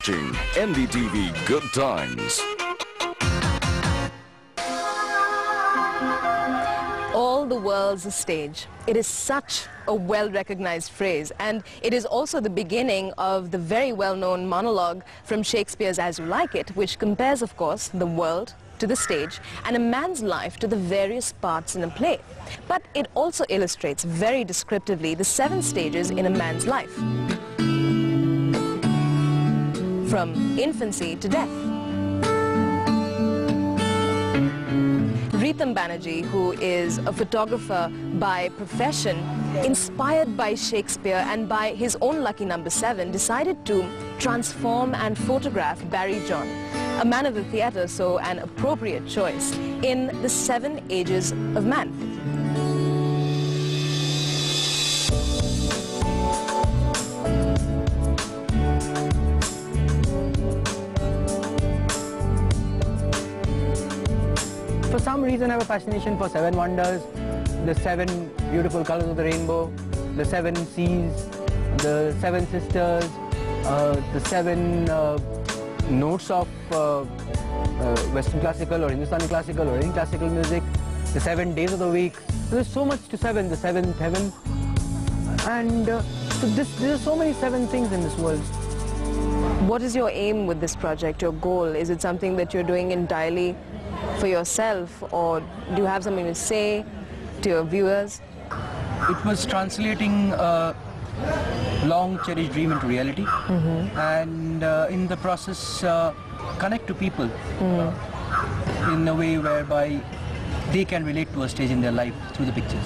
NDTV Good Times. All the world's a stage. It is such a well-recognized phrase, and it is also the beginning of the very well-known monologue from Shakespeare's As You Like It, which compares, of course, the world to the stage and a man's life to the various parts in a play. But it also illustrates very descriptively the 7 stages in a man's life, from infancy to death. Ritam Banerjee, who is a photographer by profession, inspired by Shakespeare and by his own lucky number 7, decided to transform and photograph Barry John, a man of the theatre, so an appropriate choice, in the 7 ages of man. For some reason I have a fascination for 7 wonders, the 7 beautiful colors of the rainbow, the 7 seas, the 7 sisters, the 7 notes of Western classical or Hindustani classical or any classical music, the 7 days of the week. So there's so much to 7, the 7th heaven, and so there are so many 7 things in this world. What is your aim with this project, your goal? Is it something that you're doing entirely for yourself, or do you have something to say to your viewers? It was translating a long cherished dream into reality, and in the process connect to people in a way whereby they can relate to a stage in their life through the pictures.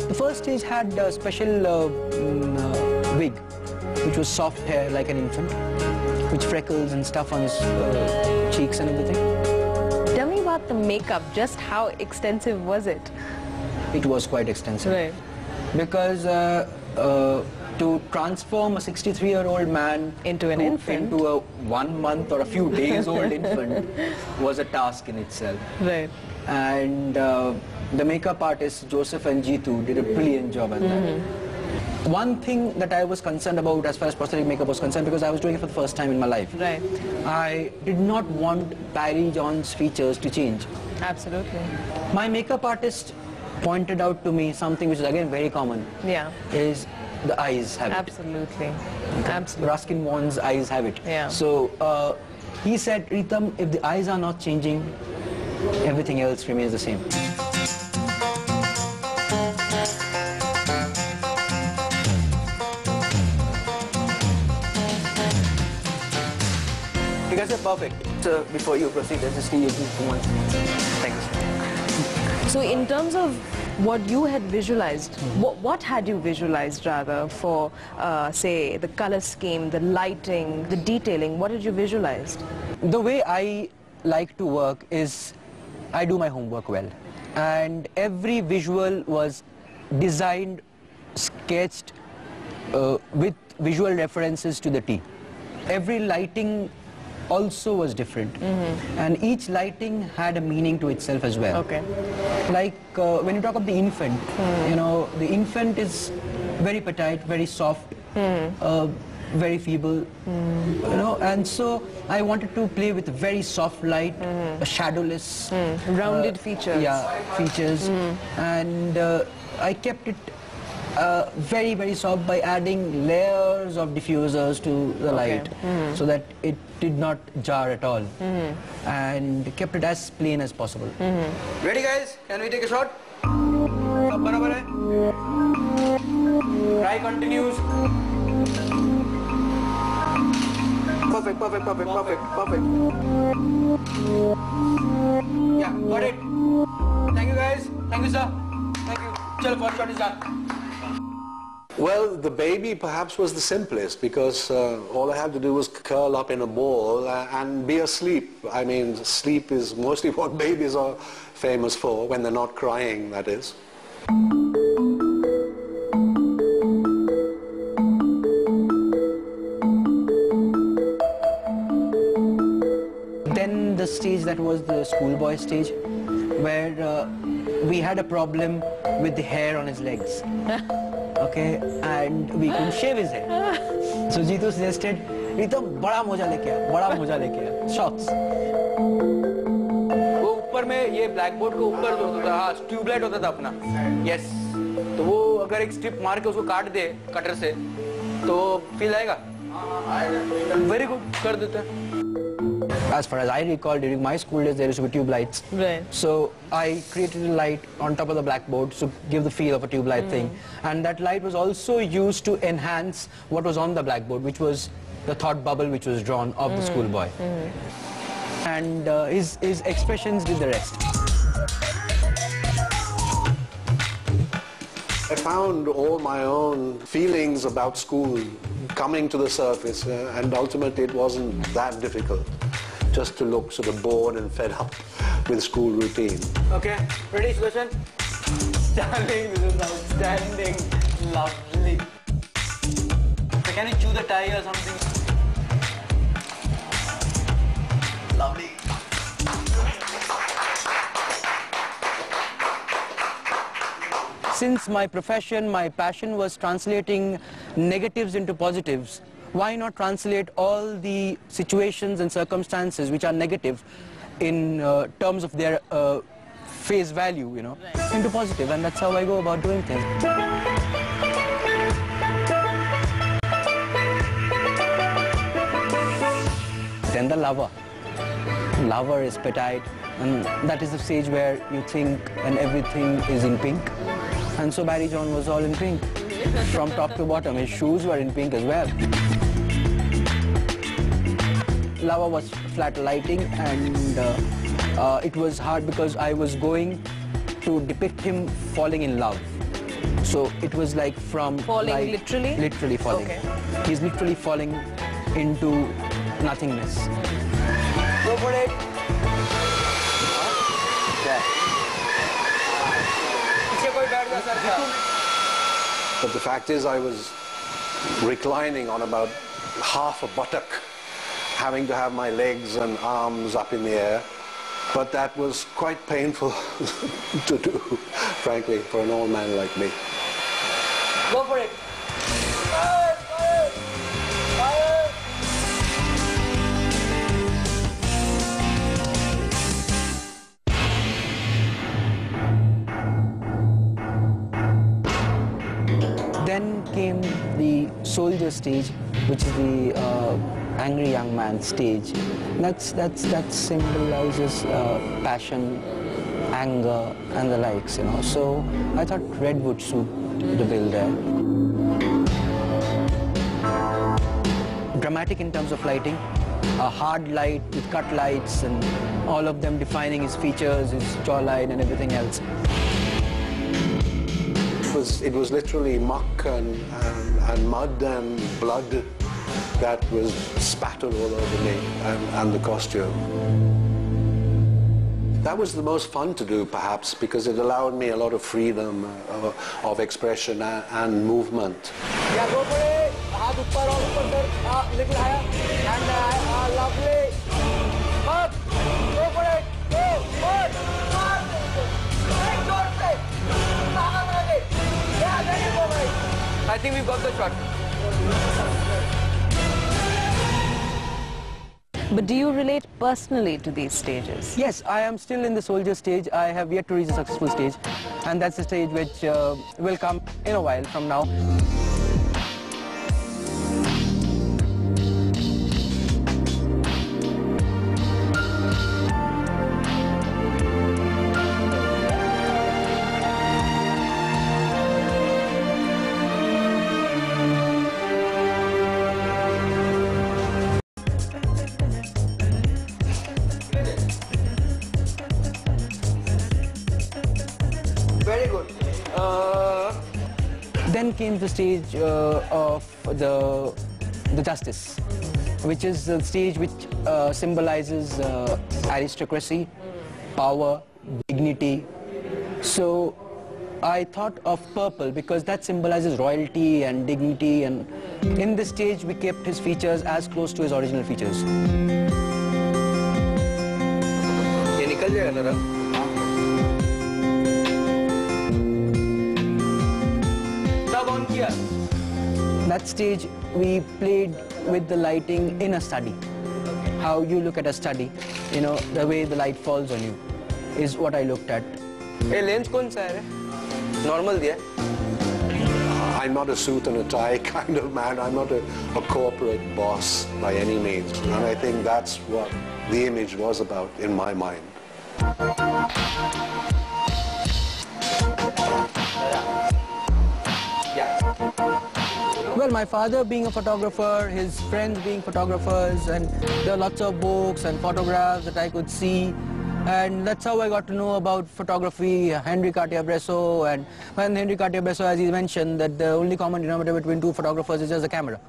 The first stage had a special wig, which was soft hair like an infant, with freckles and stuff on his cheeks and everything. Tell me about the makeup. Just how extensive was it? It was quite extensive. Right. Because to transform a 63-year-old man into an infant, into a 1 month or a few days old infant was a task in itself. Right. And the makeup artists Joseph and Jeetu did a brilliant job at that. One thing that I was concerned about as far as prosthetic makeup was concerned, because I was doing it for the first time in my life. Right. I did not want Barry John's features to change. Absolutely. My makeup artist pointed out to me something which is again very common. Yeah. Is the eyes have it. Absolutely. Okay. Absolutely. Ruskin Vaughan's eyes have it. Yeah. So he said, Ritam, if the eyes are not changing, everything else remains the same. You guys are perfect. So before you proceed, let's just see you once. Thank you. So in terms of what you had visualized, what had you visualized rather for, say, the color scheme, the lighting, the detailing? What did you visualize? The way I like to work is I do my homework well. And every visual was designed, sketched with visual references to the T. Every lighting also was different, and each lighting had a meaning to itself as well. Okay. Like when you talk of the infant, you know, the infant is very petite, very soft, very feeble, you know, and so I wanted to play with very soft light, a shadowless, rounded features. Yeah, features, and I kept it very, very soft by adding layers of diffusers to the light, so that it did not jar at all, and kept it as plain as possible. Ready, guys? Can we take a shot? Barabar hai? Try continues. Perfect, perfect, perfect, perfect, perfect. Yeah, got it. Thank you, guys. Thank you, sir. Thank you. Chalo, first shot is done. Well, the baby perhaps was the simplest, because all I had to do was curl up in a ball and be asleep. I mean, sleep is mostly what babies are famous for, when they're not crying, that is. Then the stage that was the schoolboy stage, where we had a problem with the hair on his legs. Okay, and we couldn't shave his hair. So Jeetu suggested, Ritam, बड़ा मोजा लेके आ, बड़ा मोजा लेके आ, shocks. वो ऊपर में ये ब्लैक बोर्ड के ऊपर जो होता था, हाँ ट्यूबलाइट होता था अपना, यस, तो वो अगर एक स्ट्रिप मार के उसको काट दे कटर से तो फील आएगा, वेरी गुड, कर देते हैं. As far as I recall, during my school days, there used to be tube lights. Right. So I created a light on top of the blackboard to give the feel of a tube light thing. And that light was also used to enhance what was on the blackboard, which was the thought bubble which was drawn of the schoolboy. And his expressions did the rest. I found all my own feelings about school coming to the surface, and ultimately it wasn't that difficult just to look sort of bored and fed up with school routine. Okay, ready, Sudarshan? Darling, this is outstanding, lovely. So can you chew the tie or something? Lovely. Since my profession, my passion was translating negatives into positives, why not translate all the situations and circumstances which are negative in terms of their face value, you know, into positive, and that's how I go about doing things. Then the lover. Lover is petite, and that is the stage where you think and everything is in pink. And so Barry John was all in pink, from top to bottom. His shoes were in pink as well. Lava was flat lighting, and it was hard because I was going to depict him falling in love. So it was like from... Falling like, literally? Literally falling. Okay. He's literally falling into nothingness. Go for it. But the fact is, I was reclining on about half a buttock, having to have my legs and arms up in the air. But that was quite painful to do, frankly, for an old man like me. Go for it. Then came the soldier stage, which is the angry young man stage. That symbolizes passion, anger, and the likes, you know. So I thought red would suit the bill there. Dramatic in terms of lighting, a hard light with cut lights, and all of them defining his features, his jawline, and everything else. It was literally muck and mud and blood that was spattered all over me, and the costume. That was the most fun to do, perhaps, because it allowed me a lot of freedom of expression and movement. Yeah, go for it. Hath upar aur upar kar, little higher, and lovely. Up, go for it. Go, forward, forward. Right, don't say. Yeah, there you go, right. I think we've got the shot. But do you relate personally to these stages? Yes, I am still in the soldier stage. I have yet to reach a successful stage, and that's the stage which will come in a while from now. Very good. Then came the stage of the justice, which is the stage which symbolizes aristocracy, power, dignity. So I thought of purple because that symbolizes royalty and dignity, and in this stage we kept his features as close to his original features. ये निकल जाएगा जरा. Tub on किया. That stage we played with the lighting in a study. How you look at a study, you know, the way the light falls on you is what I looked at. ये lens कौन सा है? Normal दिया? I'm not a suit and a tie kind of man. I'm not a corporate boss by any means. And I think that's what the image was about in my mind. Well, my father being a photographer, his friends being photographers, and there are lots of books and photographs that I could see. And that's how I got to know about photography, Henry Cartier-Bresson, and when Henry Cartier-Bresson, as he mentioned, that the only common denominator between two photographers is just the camera.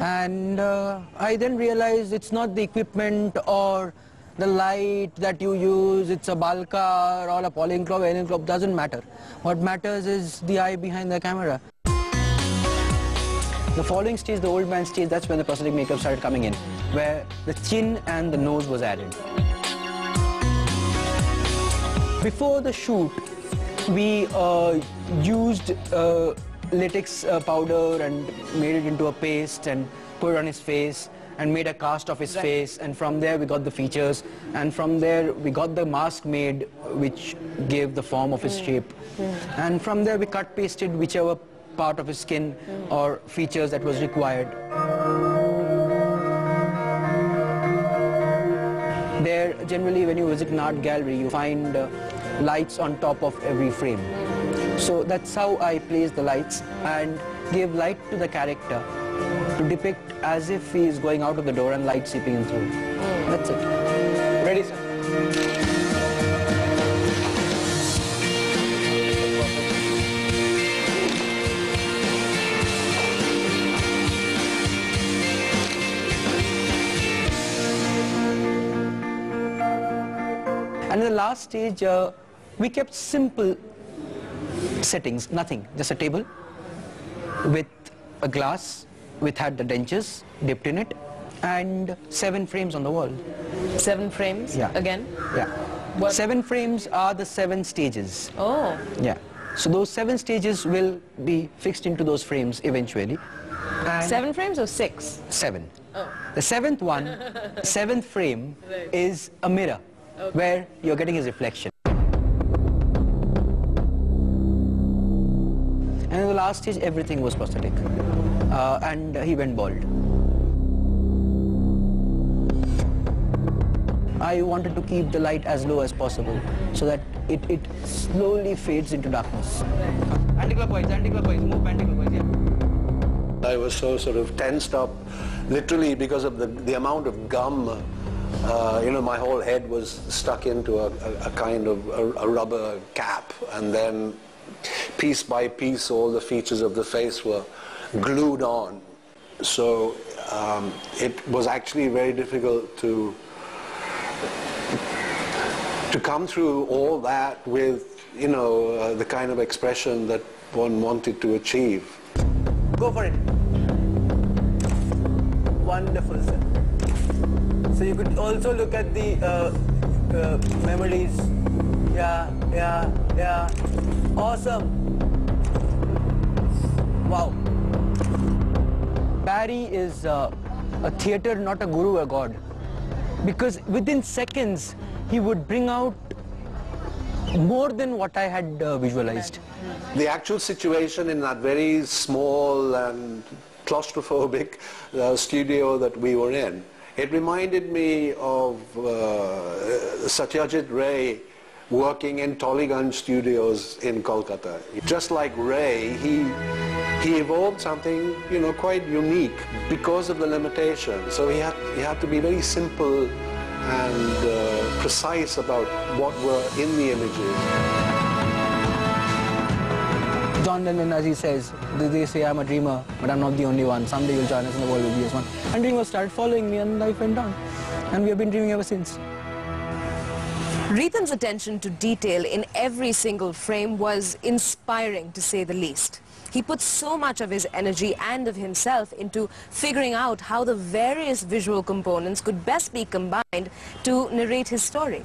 And I then realized it's not the equipment or the light that you use, it's a Balka or a Polyclop, Enenclop, doesn't matter. What matters is the eye behind the camera. The following stage, the old man stage, that's when the prosthetic makeup started coming in, where the chin and the nose was added. Before the shoot, we used latex powder and made it into a paste and put it on his face and made a cast of his face, and from there we got the features, and from there we got the mask made which gave the form of his shape, and from there we cut pasted whichever part of his skin or features that was required. There, generally when you visit an art gallery, you find lights on top of every frame. So that's how I placed the lights and gave light to the character to depict as if he is going out of the door and light seeping in through. That's it. Ready, sir? And in the last stage, we kept simple settings, nothing, just a table with a glass, which had the dentures dipped in it, and 7 frames on the wall. 7 frames? Yeah. Again? Yeah. What? 7 frames are the 7 stages. Oh. Yeah. So those 7 stages will be fixed into those frames eventually. And 7 frames or 6? 7. Oh. The 7th one, 7th frame, is a mirror where you're getting his reflection. And in the last stage, everything was prosthetic. And he went bald. I wanted to keep the light as low as possible so that it slowly fades into darkness. Anti-clockwise, move anti-clockwise, yeah. I was so sort of tensed up, literally because of the amount of gum. You know, my whole head was stuck into a kind of a rubber cap, and then piece by piece all the features of the face were glued on. So it was actually very difficult to come through all that with, you know, the kind of expression that one wanted to achieve. Go for it. Wonderful, sir. So you could also look at the memories. Yeah. Awesome. Wow. Barry is a theatre, not a guru, a god. Because within seconds, he would bring out more than what I had visualized. The actual situation in that very small and claustrophobic studio that we were in, it reminded me of Satyajit Ray working in Tollygunge Studios in Kolkata. Just like Ray, he evolved something, you know, quite unique because of the limitations. So he had to be very simple and precise about what were in the images. John Lennon, as he says, they say I'm a dreamer, but I'm not the only one. Someday you'll join us and the world will be as one. And dreamers started following me and life went on. And we have been dreaming ever since. Ritam's attention to detail in every single frame was inspiring, to say the least. He put so much of his energy and of himself into figuring out how the various visual components could best be combined to narrate his story.